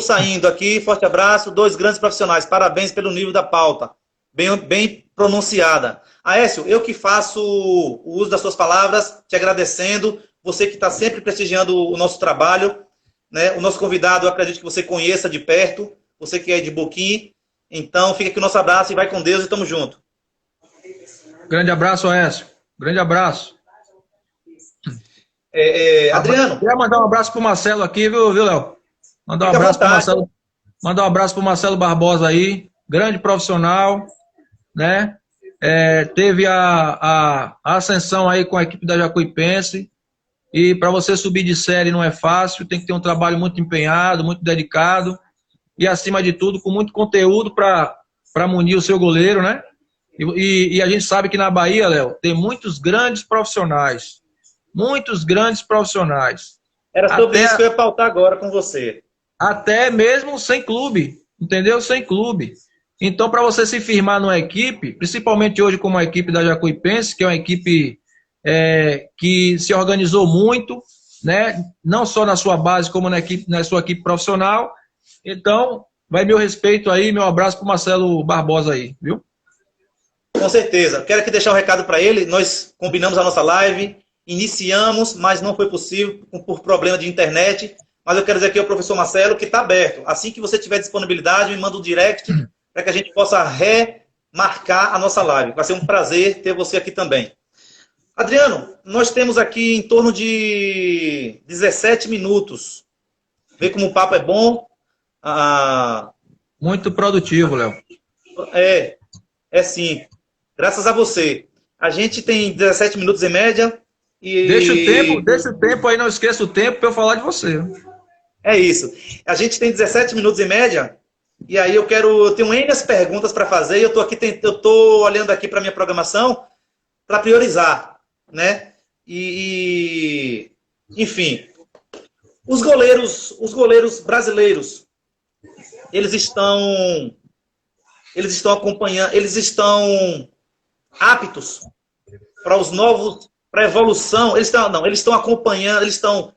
saindo aqui, forte abraço, 2 grandes profissionais, parabéns pelo nível da pauta, bem pronunciada. Aécio, eu que faço o uso das suas palavras, te agradecendo, você que está sempre prestigiando o nosso trabalho, né? O nosso convidado, eu acredito que você conheça de perto, você que é de Boquim, então fica aqui o nosso abraço e vai com Deus e tamo junto. Grande abraço, Aécio, grande abraço. Adriano. Queria mandar um abraço pro Marcelo aqui, viu, Léo? Mandar um abraço pro Marcelo. Mandar um abraço pro Marcelo Barbosa aí, grande profissional, né? Teve a ascensão aí com a equipe da Jacuipense. E para você subir de série não é fácil, tem que ter um trabalho muito empenhado, muito dedicado e, acima de tudo, com muito conteúdo para munir o seu goleiro, né? E a gente sabe que na Bahia, Léo, tem muitos grandes profissionais. Muitos grandes profissionais. Era sobre isso que eu ia pautar agora com você. Até mesmo sem clube, entendeu? Sem clube. Então, para você se firmar numa equipe, principalmente hoje como a equipe da Jacuipense, que é uma equipe que se organizou muito, né? Não só na sua base, como na sua equipe profissional. Então, vai meu respeito aí, meu abraço para o Marcelo Barbosa aí, viu? Com certeza. Quero aqui deixar um recado para ele. Nós combinamos a nossa live, iniciamos, mas não foi possível por problema de internet. Mas eu quero dizer aqui ao professor Marcelo que está aberto. Assim que você tiver disponibilidade, me manda um direct para que a gente possa remarcar a nossa live. Vai ser um prazer ter você aqui também. Adriano, nós temos aqui em torno de 17 minutos. Vê como o papo é bom. Muito produtivo, Léo. Sim. Graças a você. A gente tem 17 minutos em média. Deixa o tempo aí, não esqueça o tempo para eu falar de você. É isso. A gente tem 17 minutos em média. E aí eu tenho N perguntas para fazer. E eu estou olhando aqui para a minha programação para priorizar, né? Enfim, os goleiros brasileiros, eles estão acompanhando, eles estão aptos para os novos, para a evolução. Eles estão acompanhando, eles estão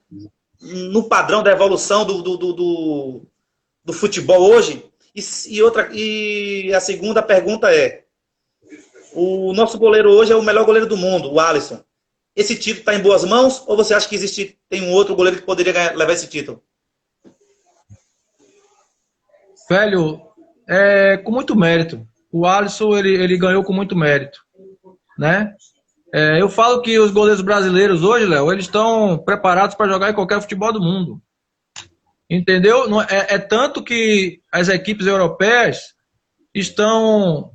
no padrão da evolução do futebol hoje. E a segunda pergunta é: o nosso goleiro hoje é o melhor goleiro do mundo, o Alisson. Esse título está em boas mãos ou você acha que tem um outro goleiro que poderia levar esse título? Velho, com muito mérito. O Alisson, ele ganhou com muito mérito, né? Eu falo que os goleiros brasileiros hoje, Léo, eles estão preparados para jogar em qualquer futebol do mundo. Entendeu? Tanto que as equipes europeias estão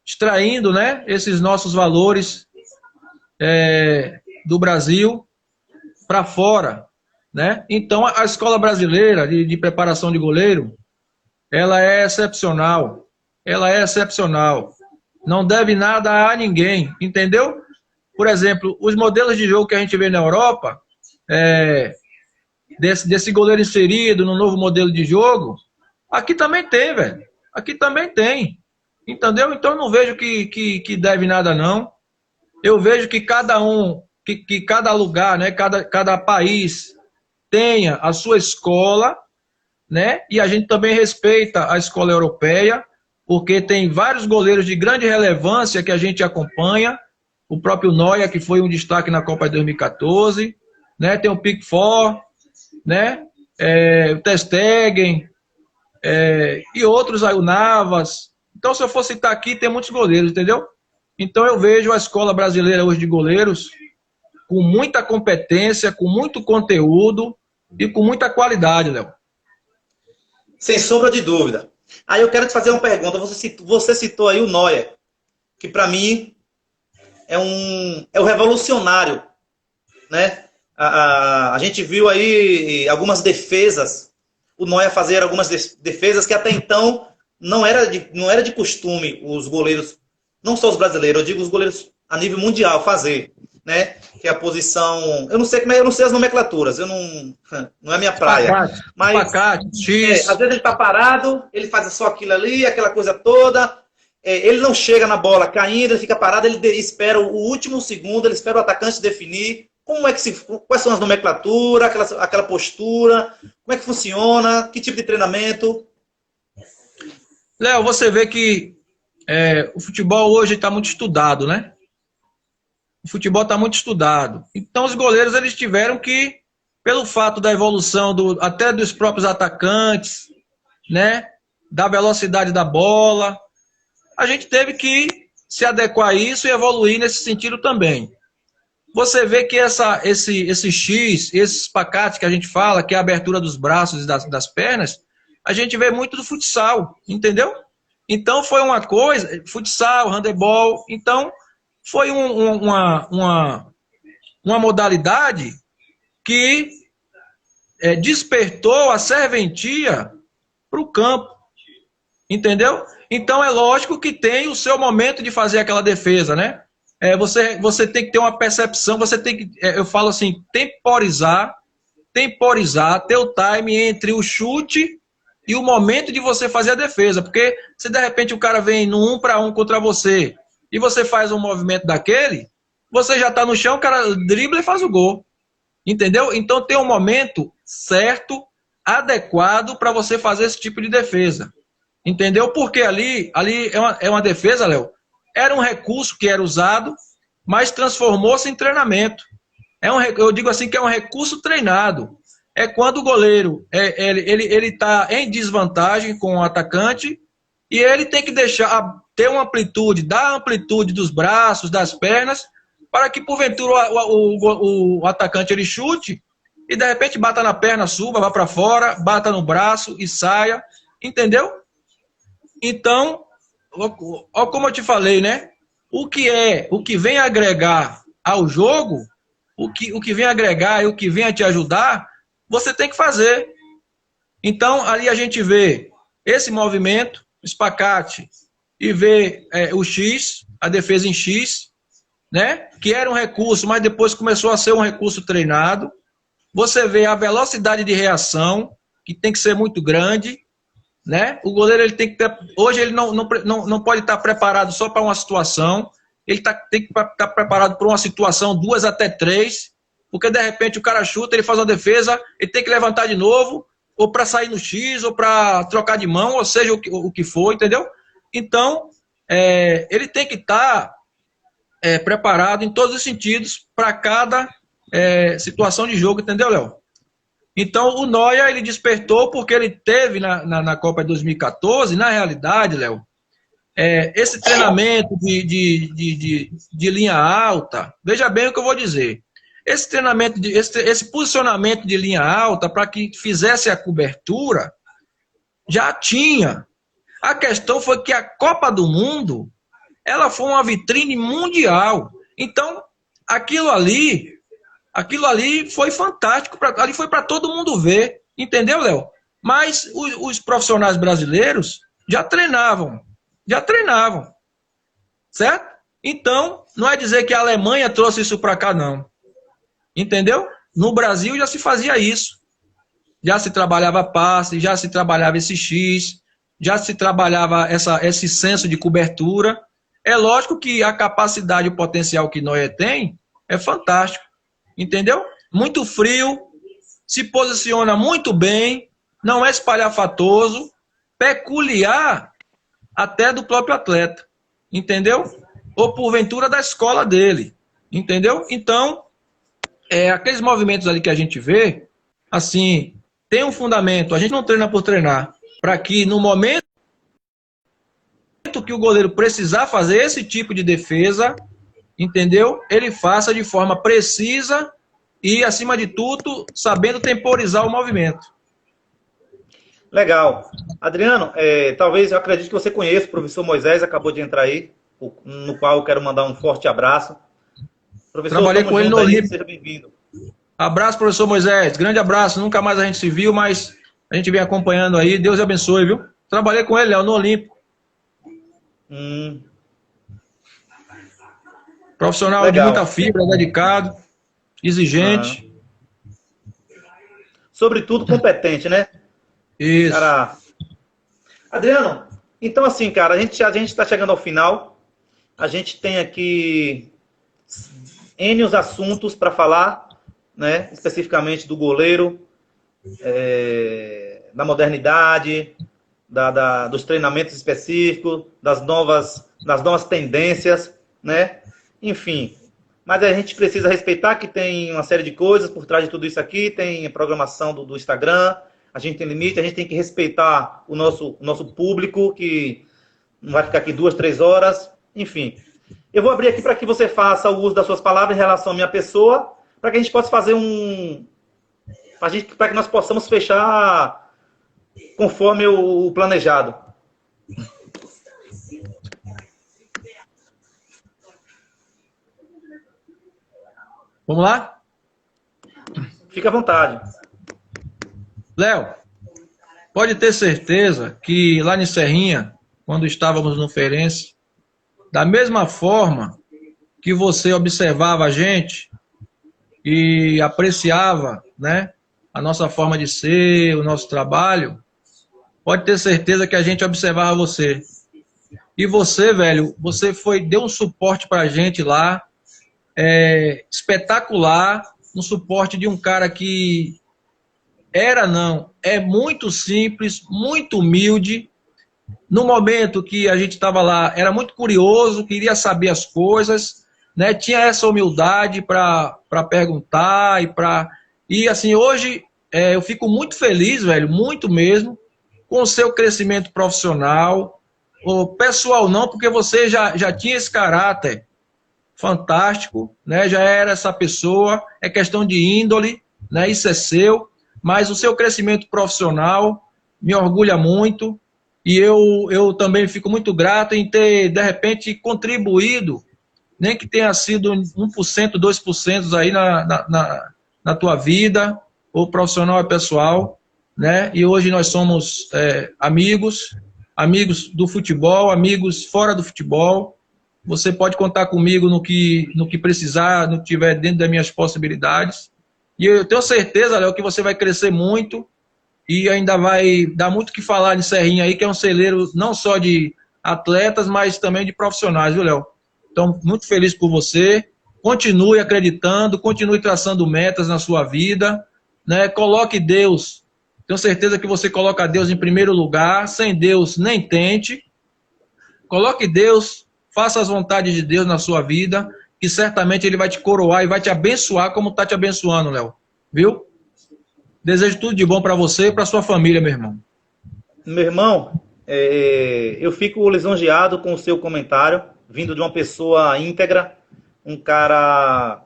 extraindo, né, esses nossos valores do Brasil para fora, né? Então, a escola brasileira de preparação de goleiro, ela é excepcional. Ela é excepcional. Não deve nada a ninguém, entendeu? Por exemplo, os modelos de jogo que a gente vê na Europa, desse goleiro inserido no novo modelo de jogo, aqui também tem, velho. Aqui também tem. Entendeu? Então eu não vejo que deve nada, não. Eu vejo que cada lugar, né, cada país tenha a sua escola, né? E a gente também respeita a escola europeia, porque tem vários goleiros de grande relevância que a gente acompanha, o próprio Neuer, que foi um destaque na Copa de 2014, né? Tem o Pickford, né? O Ter Stegen, e outros aí, o Navas. Então, se eu for citar aqui, tem muitos goleiros, entendeu? Então, eu vejo a escola brasileira hoje de goleiros com muita competência, com muito conteúdo e com muita qualidade, Léo. Sem sombra de dúvida. Aí eu quero te fazer uma pergunta. Você citou aí o Neuer, que para mim é o revolucionário, né? A gente viu aí algumas defesas, o Neuer fazer algumas defesas que até então não era de costume os goleiros, não só os brasileiros, eu digo os goleiros a nível mundial fazer, né? Que é a posição, eu não sei as nomenclaturas, não é minha praia. Espacate, X. Às vezes ele está parado, ele faz só aquilo ali, aquela coisa toda. Ele não chega na bola caindo, ele fica parado, ele espera o último segundo, ele espera o atacante definir quais são as nomenclaturas, aquela postura, como é que funciona, que tipo de treinamento. Léo, você vê que o futebol hoje está muito estudado, né? O futebol está muito estudado. Então os goleiros eles tiveram que, pelo fato da evolução até dos próprios atacantes, né? Da velocidade da bola, a gente teve que se adequar a isso e evoluir nesse sentido também. Você vê que esse X, esse espacate que a gente fala, que é a abertura dos braços e das pernas, a gente vê muito do futsal, entendeu? Então foi uma coisa, futsal, handebol, então foi uma modalidade que despertou a serventia para o campo, entendeu? Então é lógico que tem o seu momento de fazer aquela defesa, né? Você tem que ter uma percepção, você tem que, eu falo assim, temporizar, ter o time entre o chute e o momento de você fazer a defesa, porque se de repente o cara vem no 1 para 1 contra você e você faz um movimento daquele, você já está no chão, o cara dribla e faz o gol, entendeu? Então tem um momento certo, adequado para você fazer esse tipo de defesa. Entendeu? Porque ali é uma defesa, Léo. Era um recurso que era usado, mas transformou-se em treinamento. Eu digo assim que é um recurso treinado. É quando o goleiro ele está em desvantagem com o atacante e ele tem que ter uma amplitude, dar a amplitude dos braços, das pernas, para que porventura o atacante ele chute e de repente bata na perna, suba, vá para fora, bata no braço e saia. Entendeu? Então, como eu te falei, né? O que vem agregar ao jogo, o que vem agregar e o que vem a te ajudar, você tem que fazer. Então, ali a gente vê esse movimento, espacate, e vê o X, a defesa em X, né? Que era um recurso, mas depois começou a ser um recurso treinado. Você vê a velocidade de reação, que tem que ser muito grande, né? O goleiro ele tem que ter, hoje ele não pode estar preparado só para uma situação, ele tem que estar preparado para uma situação, 2 até 3, porque de repente o cara chuta, ele faz uma defesa, ele tem que levantar de novo, ou para sair no X, ou para trocar de mão, ou seja, o que for, entendeu? Então, ele tem que estar preparado em todos os sentidos para cada situação de jogo, entendeu, Léo? Então, o Neuer, ele despertou porque ele teve na Copa de 2014, na realidade, Léo, esse treinamento de linha alta, veja bem o que eu vou dizer, esse treinamento, esse posicionamento de linha alta para que fizesse a cobertura, já tinha. A questão foi que a Copa do Mundo, ela foi uma vitrine mundial. Então, aquilo ali foi fantástico, ali foi para todo mundo ver, entendeu, Léo? Mas os profissionais brasileiros já treinavam, certo? Então, não é dizer que a Alemanha trouxe isso para cá, não. Entendeu? No Brasil já se fazia isso. Já se trabalhava passe, já se trabalhava esse X, já se trabalhava esse senso de cobertura. É lógico que a capacidade e o potencial que Neuer tem é fantástico. Entendeu? Muito frio, se posiciona muito bem, não é espalhafatoso, peculiar até do próprio atleta. Entendeu? ou porventura da escola dele, entendeu? Então, aqueles movimentos ali que a gente vê, assim, tem um fundamento, a gente não treina por treinar, para que no momento que o goleiro precisar fazer esse tipo de defesa, entendeu? Ele faça de forma precisa e, acima de tudo, sabendo temporizar o movimento. Legal. Adriano, talvez eu acredito que você conheça o professor Moisés, acabou de entrar aí, no qual eu quero mandar um forte abraço. Professor, trabalhei com ele no Olímpico. Seja bem-vindo. Abraço, professor Moisés. Grande abraço. Nunca mais a gente se viu, mas a gente vem acompanhando aí. Deus abençoe, viu? Trabalhei com ele, Léo, no Olímpico. Profissional legal. De muita fibra, dedicado, exigente. Sobretudo competente, né? Isso. Cara... Adriano, então assim, cara, a gente está chegando ao final. A gente tem aqui N os assuntos para falar, né? Especificamente do goleiro, da modernidade, dos treinamentos específicos, das novas tendências, né? Enfim, mas a gente precisa respeitar que tem uma série de coisas por trás de tudo isso aqui, tem a programação do Instagram, a gente tem limite, a gente tem que respeitar o nosso público, que não vai ficar aqui 2, 3 horas, enfim. Eu vou abrir aqui para que você faça o uso das suas palavras em relação à minha pessoa, para que a gente possa fazer para que nós possamos fechar conforme o planejado. Vamos lá? Fica à vontade. Léo, pode ter certeza que lá em Serrinha, quando estávamos no Feirense, da mesma forma que você observava a gente e apreciava, né, a nossa forma de ser, o nosso trabalho, pode ter certeza que a gente observava você. E você, velho, você deu um suporte pra gente lá, espetacular, um suporte de um cara que é muito simples, muito humilde. No momento que a gente estava lá, era muito curioso, queria saber as coisas, né? Tinha essa humildade para perguntar e assim, hoje eu fico muito feliz, velho, muito mesmo, com o seu crescimento profissional, o pessoal não, porque você já tinha esse caráter fantástico, né? Já era essa pessoa, é questão de índole, né? Isso é seu, mas o seu crescimento profissional me orgulha muito e eu também fico muito grato em ter, de repente, contribuído, nem que tenha sido 1%, 2% aí na tua vida, ou profissional e pessoal, né? E hoje nós somos amigos do futebol, amigos fora do futebol. Você pode contar comigo no que precisar, no que tiver dentro das minhas possibilidades. E eu tenho certeza, Léo, que você vai crescer muito e ainda vai dar muito o que falar de Serrinha aí, que é um celeiro não só de atletas, mas também de profissionais, viu, Léo? Então, muito feliz por você. Continue acreditando, continue traçando metas na sua vida, né? Coloque Deus. Tenho certeza que você coloca Deus em primeiro lugar. Sem Deus, nem tente. Coloque Deus, faça as vontades de Deus na sua vida, que certamente Ele vai te coroar e vai te abençoar como está te abençoando, Léo. Viu? Desejo tudo de bom para você e para sua família, meu irmão. Meu irmão, eu fico lisonjeado com o seu comentário, vindo de uma pessoa íntegra, um cara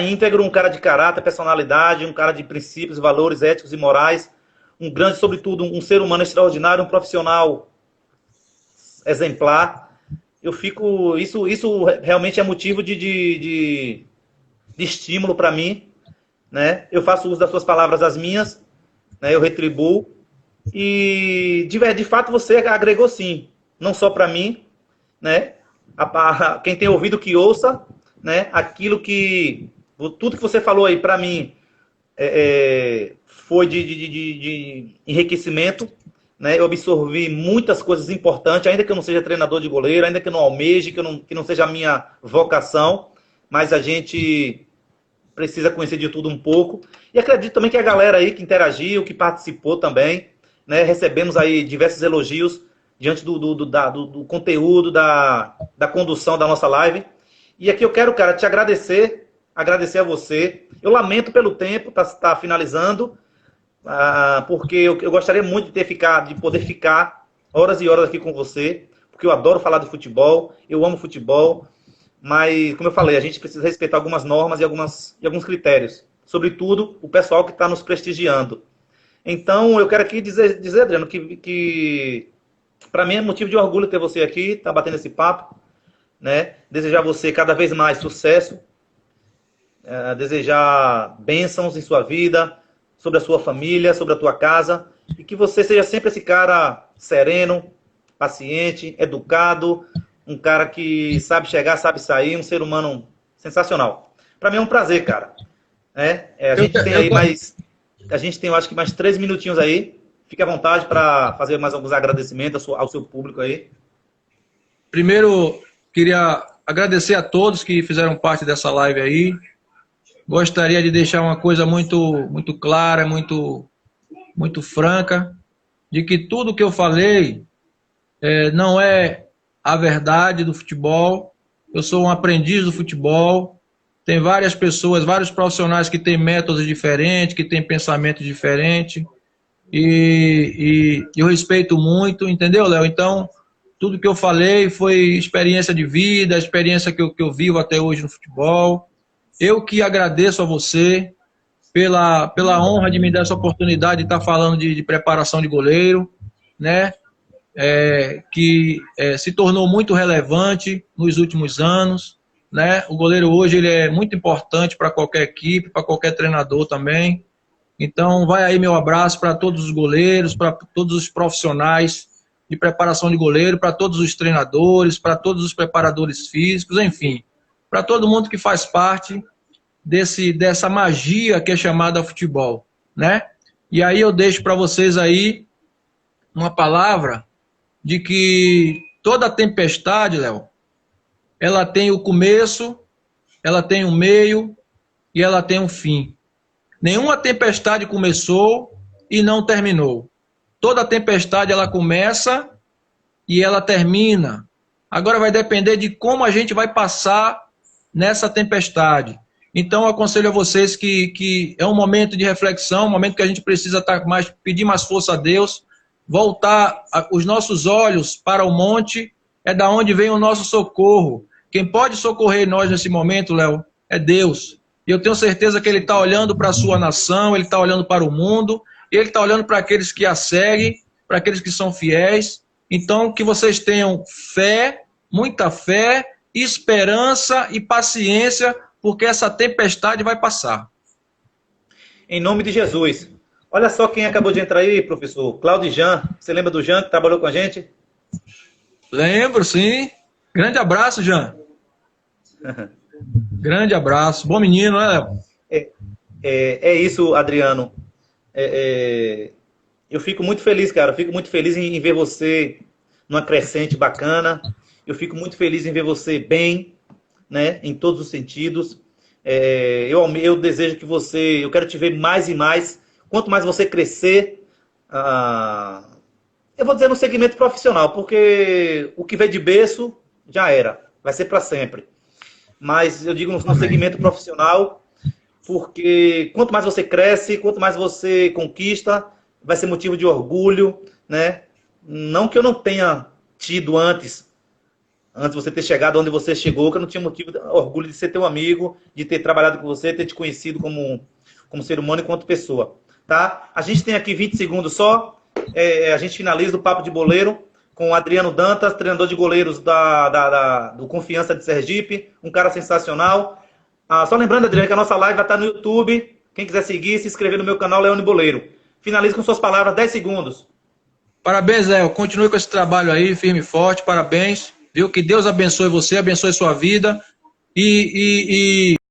íntegro, um cara de caráter, personalidade, um cara de princípios, valores éticos e morais, um grande, sobretudo, um ser humano extraordinário, um profissional exemplar. Eu fico, isso realmente é motivo de estímulo para mim, né? Eu faço uso das suas palavras as minhas, né? Eu retribuo e de fato você agregou sim, não só para mim, né? Quem tem ouvido que ouça, né? Tudo que você falou aí para mim foi de enriquecimento, né? Eu absorvi muitas coisas importantes, ainda que eu não seja treinador de goleiro, ainda que eu não almeje, que não seja a minha vocação, mas a gente precisa conhecer de tudo um pouco. E acredito também que a galera aí que interagiu, que participou também, né? Recebemos aí diversos elogios diante do conteúdo, da condução da nossa live. E aqui eu quero, cara, te agradecer a você. Eu lamento pelo tempo, tá finalizando, porque eu gostaria muito de poder ficar horas e horas aqui com você, porque eu adoro falar de futebol, eu amo futebol, mas, como eu falei, a gente precisa respeitar algumas normas e alguns critérios, sobretudo o pessoal que está nos prestigiando. Então, eu quero aqui dizer Adriano, que para mim é motivo de orgulho ter você aqui, tá batendo esse papo, né? Desejar a você cada vez mais sucesso, desejar bênçãos em sua vida, sobre a sua família, sobre a tua casa, e que você seja sempre esse cara sereno, paciente, educado, um cara que sabe chegar, sabe sair, um ser humano sensacional. Para mim é um prazer, cara. A gente tem, eu acho que mais 3 minutinhos aí. Fique à vontade para fazer mais alguns agradecimentos ao seu público aí. Primeiro, queria agradecer a todos que fizeram parte dessa live aí. Gostaria de deixar uma coisa muito clara, muito franca, de que tudo que eu falei não é a verdade do futebol. Eu sou um aprendiz do futebol. Tem várias pessoas, vários profissionais que têm métodos diferentes, que têm pensamento diferente. E eu respeito muito, entendeu, Léo? Então, tudo que eu falei foi experiência de vida, experiência que eu vivo até hoje no futebol. Eu que agradeço a você pela honra de me dar essa oportunidade de estar falando de preparação de goleiro, né? Que se tornou muito relevante nos últimos anos, né? O goleiro hoje ele é muito importante para qualquer equipe, para qualquer treinador também. Então, vai aí meu abraço para todos os goleiros, para todos os profissionais de preparação de goleiro, para todos os treinadores, para todos os preparadores físicos, enfim, para todo mundo que faz parte dessa magia que é chamada futebol, né? E aí eu deixo para vocês aí uma palavra de que toda tempestade, Léo, ela tem o começo, ela tem o meio e ela tem um fim. Nenhuma tempestade começou e não terminou. Toda tempestade ela começa e ela termina. Agora vai depender de como a gente vai passar nessa tempestade. Então eu aconselho a vocês que é um momento de reflexão, um momento que a gente precisa pedir mais força a Deus, voltar os nossos olhos para o monte, é da onde vem o nosso socorro. Quem pode socorrer nós nesse momento, Léo, é Deus. E eu tenho certeza que Ele está olhando para a sua nação, Ele está olhando para o mundo, Ele está olhando para aqueles que a seguem, para aqueles que são fiéis. Então, que vocês tenham fé, muita fé, esperança e paciência, porque essa tempestade vai passar. Em nome de Jesus. Olha só quem acabou de entrar aí, professor. Claudio Jean. Você lembra do Jean que trabalhou com a gente? Lembro, sim. Grande abraço, Jean. Grande abraço. Bom menino, né, Léo? É isso, Adriano. Eu fico muito feliz, cara. Eu fico muito feliz em ver você numa crescente bacana. Eu fico muito feliz em ver você bem, né, em todos os sentidos. Eu desejo que você... Eu quero te ver mais e mais. Quanto mais você crescer... eu vou dizer no segmento profissional, porque o que veio de berço já era. Vai ser para sempre. Mas eu digo no segmento profissional, porque quanto mais você cresce, quanto mais você conquista, vai ser motivo de orgulho, né? Não que eu não tenha tido antes de você ter chegado onde você chegou, que eu não tinha motivo de orgulho de ser teu amigo, de ter trabalhado com você, ter te conhecido como ser humano e quanto pessoa, tá? A gente tem aqui 20 segundos só, a gente finaliza o Papo de Boleiro com o Adriano Dantas, treinador de goleiros do Confiança de Sergipe, um cara sensacional. Só lembrando, Adriano, que a nossa live vai estar no YouTube. Quem quiser seguir, se inscrever no meu canal, Leone Boleiro. Finalize com suas palavras, 10 segundos. Parabéns, Léo. Continue com esse trabalho aí, firme e forte. Parabéns. Viu? Que Deus abençoe você, abençoe sua vida.